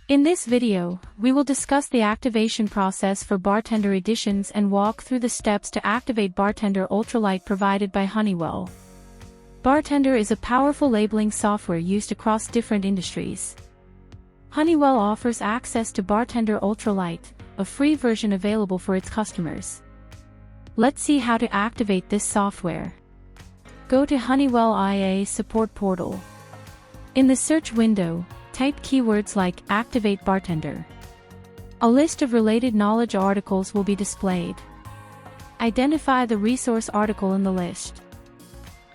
In this video, we will discuss the activation process for BarTender editions and walk through the steps to activate BarTender UltraLite provided by Honeywell. BarTender is a powerful labeling software used across different industries. Honeywell offers access to BarTender UltraLite, a free version available for its customers. Let's see how to activate this software. Go to Honeywell IA support portal. In the search window, type keywords like Activate BarTender. A list of related knowledge articles will be displayed. Identify the resource article in the list.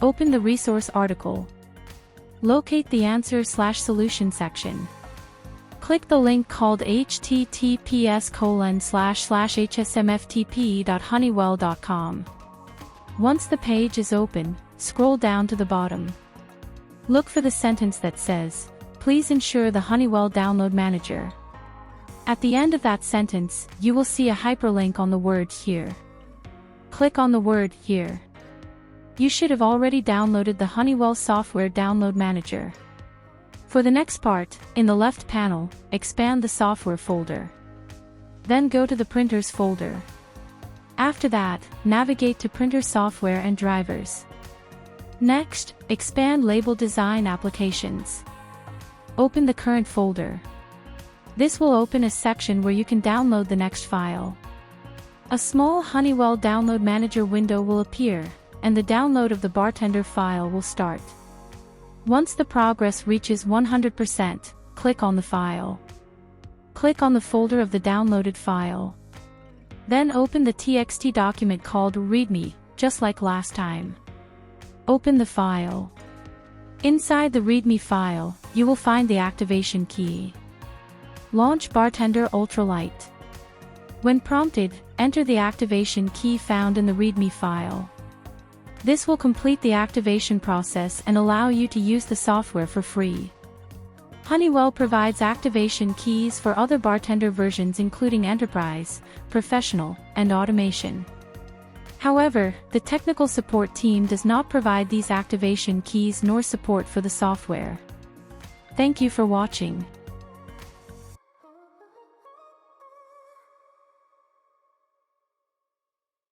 Open the resource article. Locate the Answer/Solution section. Click the link called https://hsmftp.honeywell.com. Once the page is open, scroll down to the bottom. Look for the sentence that says, "Please ensure the Honeywell Download Manager." At the end of that sentence, you will see a hyperlink on the word "Here." Click on the word "Here." You should have already downloaded the Honeywell Software Download Manager. For the next part, in the left panel, expand the software folder. Then go to the printers folder. After that, navigate to printer software and drivers. Next, expand label design applications. Open the current folder. This will open a section where you can download the next file. A small Honeywell Download Manager window will appear, and the download of the BarTender file will start. Once the progress reaches 100%, click on the file. Click on the folder of the downloaded file. Then open the TXT document called README, just like last time. Open the file. Inside the README file, you will find the activation key. Launch BarTender UltraLite. When prompted, enter the activation key found in the README file. This will complete the activation process and allow you to use the software for free. Honeywell provides activation keys for other BarTender versions including Enterprise, Professional, and Automation. However, the technical support team does not provide these activation keys nor support for the software. Thank you for watching.